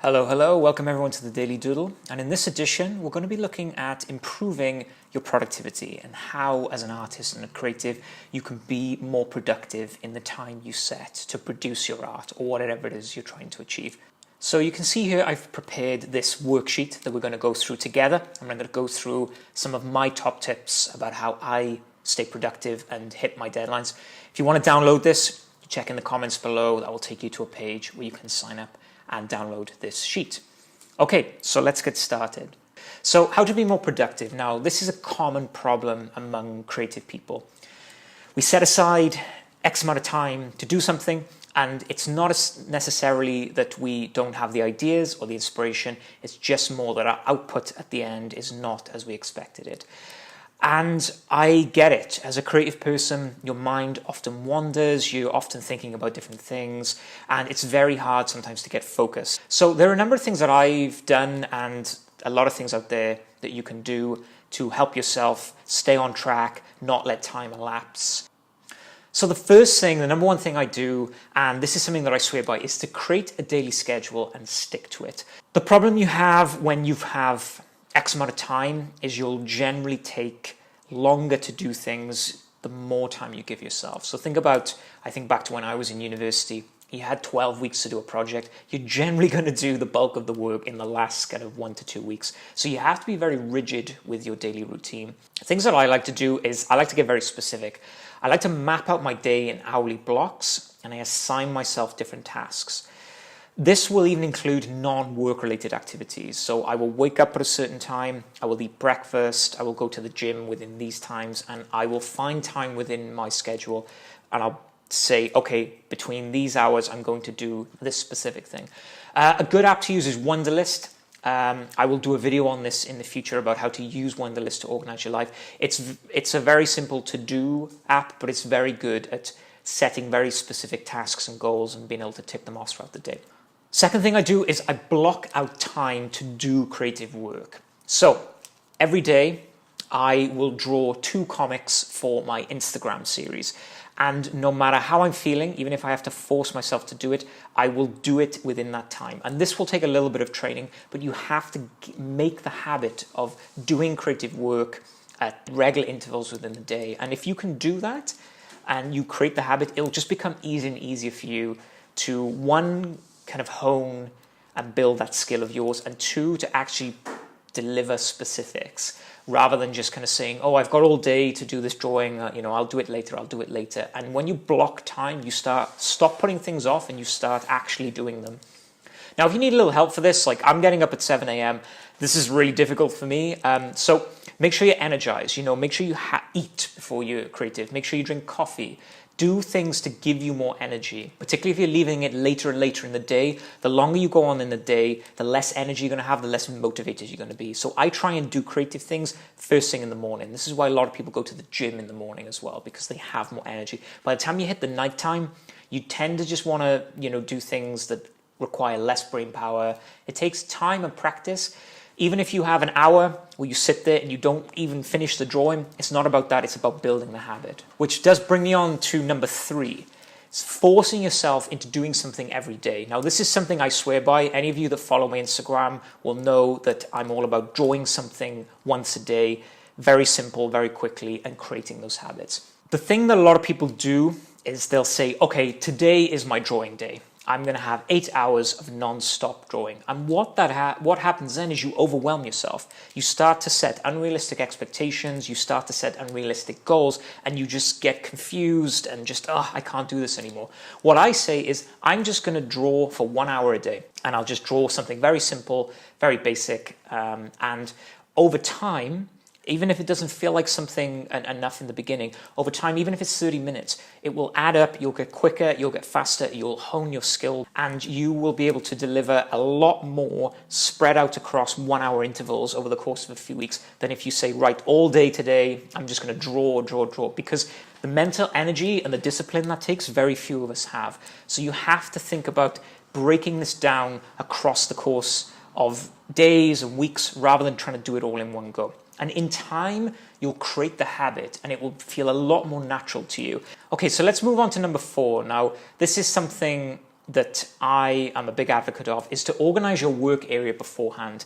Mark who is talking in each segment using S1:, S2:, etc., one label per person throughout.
S1: Hello, welcome everyone to the Daley Doodle. And in this edition, we're going to be looking at improving your productivity and how, as an artist and a creative, you can be more productive in the time you set to produce your art or whatever it is you're trying to achieve. So you can see here, I've prepared this worksheet that we're going to go through together. I'm going to go through some of my top tips about how I stay productive and hit my deadlines. If you want to download this, check in the comments below. That will take you to a page where you can sign up and download this sheet. Okay, so let's get started. So how to be more productive? Now, this is a common problem among creative people. We set aside X amount of time to do something, and it's not necessarily that we don't have the ideas or the inspiration, it's just more that our output at the end is not as we expected it. And I get it. As a creative person, your mind often wanders, you're often thinking about different things, and it's very hard sometimes to get focused. So there are a number of things that I've done and a lot of things out there that you can do to help yourself stay on track, not let time elapse. So the first thing, the number one thing I do, and this is something that I swear by, is to create a daily schedule and stick to it. The problem you have when you have X amount of time is you'll generally take longer to do things the more time you give yourself. So think back to when I was in university, you had 12 weeks to do a project. You're generally going to do the bulk of the work in the last kind of 1 to 2 weeks. So you have to be very rigid with your daily routine. Things that I like to do is I like to get very specific. I like to map out my day in hourly blocks and I assign myself different tasks. This will even include non-work related activities. So I will wake up at a certain time, I will eat breakfast, I will go to the gym within these times, and I will find time within my schedule and I'll say, okay, between these hours, I'm going to do this specific thing. A good app to use is Wunderlist. I will do a video on this in the future about how to use Wunderlist to organize your life. It's a very simple to-do app, but it's very good at setting very specific tasks and goals and being able to tick them off throughout the day. Second thing I do is I block out time to do creative work. So every day I will draw 2 comics for my Instagram series. And no matter how I'm feeling, even if I have to force myself to do it, I will do it within that time. And this will take a little bit of training, but you have to make the habit of doing creative work at regular intervals within the day. And if you can do that and you create the habit, it'll just become easier and easier for you to, one, kind of hone and build that skill of yours, and 2, to actually deliver specifics rather than just kind of saying, oh, I've got all day to do this drawing, I'll do it later. And when you block time, you stop putting things off and you start actually doing them. Now, if you need a little help for this, like I'm getting up at 7 a.m. This is really difficult for me. So make sure you're energized, make sure you eat before you're creative, make sure you drink coffee. Do things to give you more energy, particularly if you're leaving it later and later in the day. The longer you go on in the day, the less energy you're going to have, the less motivated you're going to be. So I try and do creative things first thing in the morning. This is why a lot of people go to the gym in the morning as well, because they have more energy. By the time you hit the nighttime, you tend to just want to, do things that require less brain power. It takes time and practice. Even if you have an hour where you sit there and you don't even finish the drawing, it's not about that, it's about building the habit. Which does bring me on to number 3. It's forcing yourself into doing something every day. Now, this is something I swear by. Any of you that follow my Instagram will know that I'm all about drawing something once a day, very simple, very quickly, and creating those habits. The thing that a lot of people do is they'll say, okay, today is my drawing day. I'm going to have 8 hours of non-stop drawing. And what happens then is you overwhelm yourself. You start to set unrealistic expectations, you start to set unrealistic goals, and you just get confused and just, I can't do this anymore. What I say is I'm just going to draw for 1 hour a day, and I'll just draw something very simple, very basic, and over time, even if it doesn't feel like something enough in the beginning, over time, even if it's 30 minutes, it will add up, you'll get quicker, you'll get faster, you'll hone your skill, and you will be able to deliver a lot more spread out across 1 hour intervals over the course of a few weeks than if you say, right, all day today, I'm just going to draw, because the mental energy and the discipline that takes, very few of us have. So you have to think about breaking this down across the course of days and weeks rather than trying to do it all in one go. And in time, you'll create the habit and it will feel a lot more natural to you. Okay, so let's move on to number 4. Now, this is something that I am a big advocate of is to organize your work area beforehand.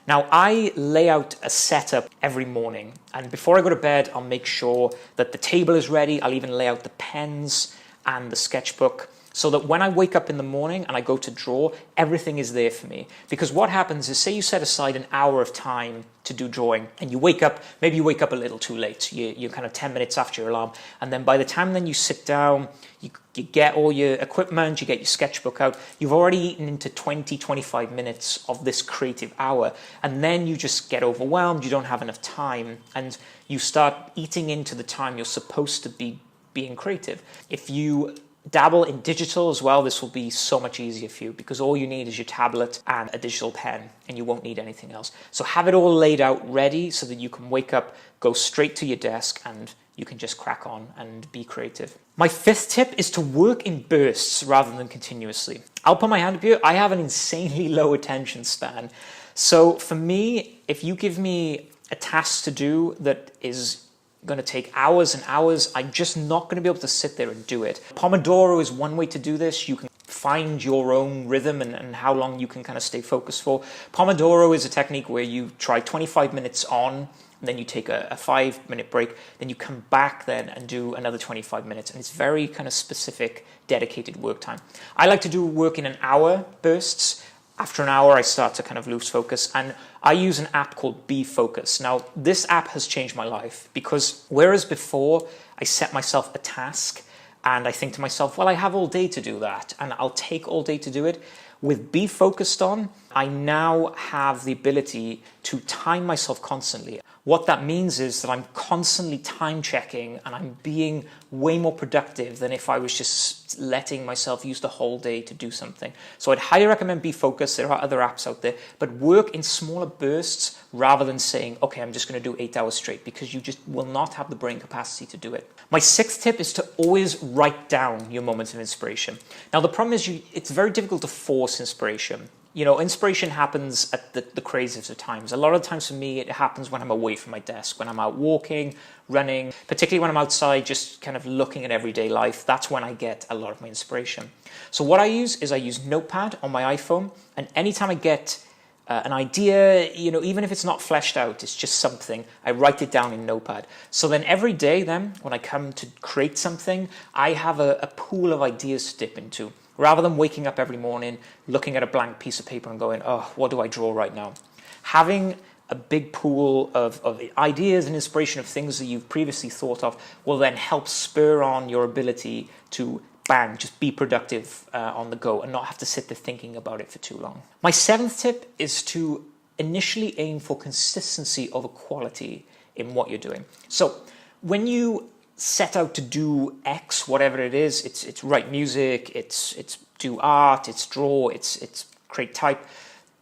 S1: Now, I lay out a setup every morning, and before I go to bed, I'll make sure that the table is ready. I'll even lay out the pens and the sketchbook so that when I wake up in the morning and I go to draw, everything is there for me. Because what happens is, say you set aside an hour of time to do drawing, and you wake up, maybe you wake up a little too late, you're kind of 10 minutes after your alarm, and then by the time then you sit down, you get all your equipment, you get your sketchbook out, you've already eaten into 20, 25 minutes of this creative hour, and then you just get overwhelmed, you don't have enough time, and you start eating into the time you're supposed to be being creative. If you dabble in digital as well, this will be so much easier for you, because all you need is your tablet and a digital pen, and you won't need anything else. So have it all laid out ready so that you can wake up, go straight to your desk, and you can just crack on and be creative. My fifth tip is to work in bursts rather than continuously. I'll put my hand up here. I have an insanely low attention span. So for me, if you give me a task to do that is going to take hours and hours, I'm just not going to be able to sit there and do it. Pomodoro is one way to do this. You can find your own rhythm and how long you can kind of stay focused for. Pomodoro is a technique where you try 25 minutes on, and then you take a 5-minute break, then you come back then and do another 25 minutes, and it's very kind of specific, dedicated work time. I like to do work in an hour bursts. After an hour, I start to kind of lose focus, and I use an app called Be Focus. Now, this app has changed my life, because whereas before I set myself a task and I think to myself, well, I have all day to do that, and I'll take all day to do it. With Be Focused on, I now have the ability to time myself constantly. What that means is that I'm constantly time checking, and I'm being way more productive than if I was just letting myself use the whole day to do something. So I'd highly recommend Be Focused. There are other apps out there, but work in smaller bursts rather than saying, okay, I'm just going to do 8 hours straight, because you just will not have the brain capacity to do it. My sixth tip is to always write down your moments of inspiration. Now, the problem is it's very difficult to force inspiration. You know, inspiration happens at the craziest of times. A lot of times for me, it happens when I'm away from my desk, when I'm out walking, running, particularly when I'm outside just kind of looking at everyday life. That's when I get a lot of my inspiration. So what I use Notepad on my iPhone, and anytime I get an idea, you know, even if it's not fleshed out, it's just something, I write it down in Notepad. So then every day then, when I come to create something, I have a pool of ideas to dip into. Rather than waking up every morning, looking at a blank piece of paper and going, oh, what do I draw right now? Having a big pool of ideas and inspiration of things that you've previously thought of will then help spur on your ability to, bang, just be productive on the go and not have to sit there thinking about it for too long. My seventh tip is to initially aim for consistency over quality in what you're doing. So when you set out to do X, whatever it is, it's write music, it's do art, it's draw, it's create type.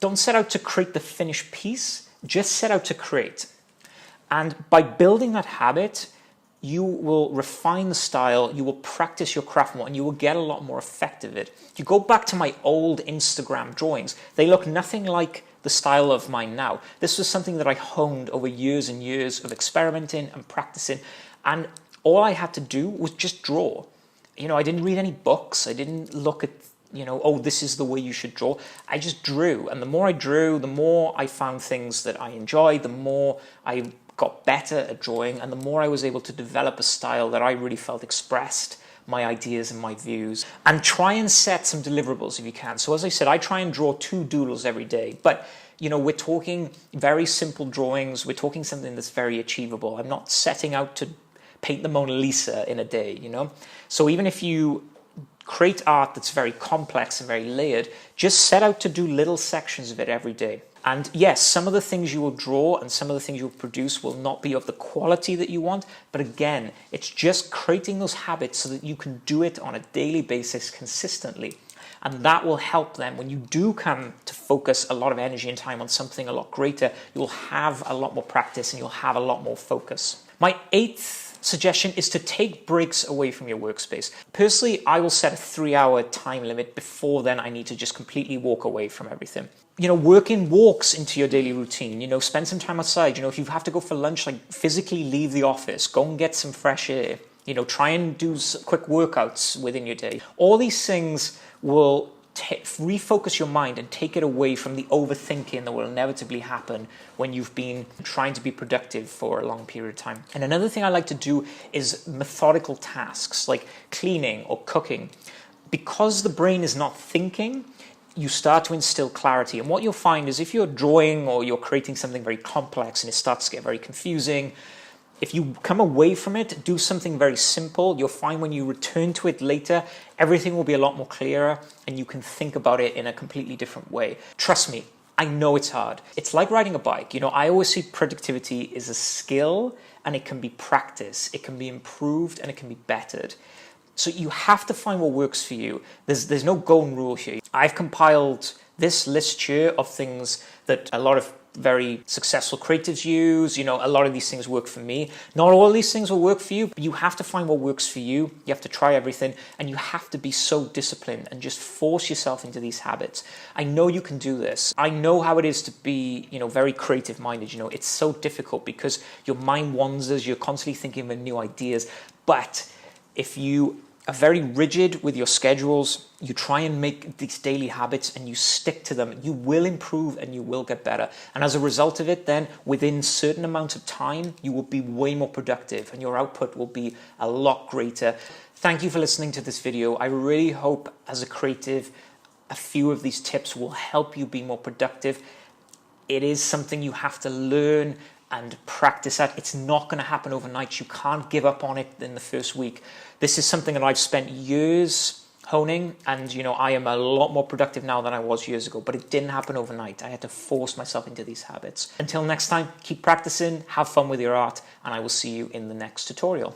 S1: Don't set out to create the finished piece, just set out to create. And by building that habit, you will refine the style, you will practice your craft more, and you will get a lot more effective at it. If you go back to my old Instagram drawings, they look nothing like the style of mine now. This was something that I honed over years and years of experimenting and practicing, and all I had to do was just draw. You know, I didn't read any books. I didn't look at, you know, oh, this is the way you should draw. I just drew. And the more I drew, the more I found things that I enjoyed, the more I got better at drawing, and the more I was able to develop a style that I really felt expressed my ideas and my views. And try and set some deliverables if you can. So as I said, I try and draw 2 doodles every day. But, you know, we're talking very simple drawings. We're talking something that's very achievable. I'm not setting out to paint the Mona Lisa in a day, you know? So even if you create art that's very complex and very layered, just set out to do little sections of it every day. And yes, some of the things you will draw and some of the things you'll produce will not be of the quality that you want, but again, it's just creating those habits so that you can do it on a daily basis consistently. And that will help them when you do come to focus a lot of energy and time on something a lot greater, you'll have a lot more practice and you'll have a lot more focus. My 8th suggestion is to take breaks away from your workspace. Personally, I will set a 3-hour time limit. Before then, I need to just completely walk away from everything. You know, work in walks into your daily routine. You know, spend some time outside. You know, if you have to go for lunch, like physically leave the office, go and get some fresh air. You know, try and do quick workouts within your day. All these things will refocus your mind and take it away from the overthinking that will inevitably happen when you've been trying to be productive for a long period of time. And another thing I like to do is methodical tasks like cleaning or cooking. Because the brain is not thinking, you start to instill clarity. And what you'll find is if you're drawing or you're creating something very complex and it starts to get very confusing, if you come away from it, do something very simple, you'll find when you return to it later, everything will be a lot more clearer and you can think about it in a completely different way. Trust me, I know it's hard. It's like riding a bike. You know, I always see productivity is a skill and it can be practiced, it can be improved and it can be bettered. So you have to find what works for you. There's no golden rule here. I've compiled this list here of things that a lot of very successful creatives use. You know, a lot of these things work for me. Not all of these things will work for you, but you have to find what works for you. You have to try everything and you have to be so disciplined and just force yourself into these habits. I know you can do this. I know how it is to be, you know, very creative minded. You know, it's so difficult because your mind wanders, you're constantly thinking of new ideas. But if you are very rigid with your schedules, you try and make these daily habits and you stick to them, you will improve and you will get better. And as a result of it, then within certain amounts of time, you will be way more productive and your output will be a lot greater. Thank you for listening to this video. I really hope as a creative, a few of these tips will help you be more productive. It is something you have to learn and practice at. It's not going to happen overnight. You can't give up on it in the first week. This is something that I've spent years honing, and you know, I am a lot more productive now than I was years ago, but it didn't happen overnight. I had to force myself into these habits. Until next time, keep practicing, have fun with your art, and I will see you in the next tutorial.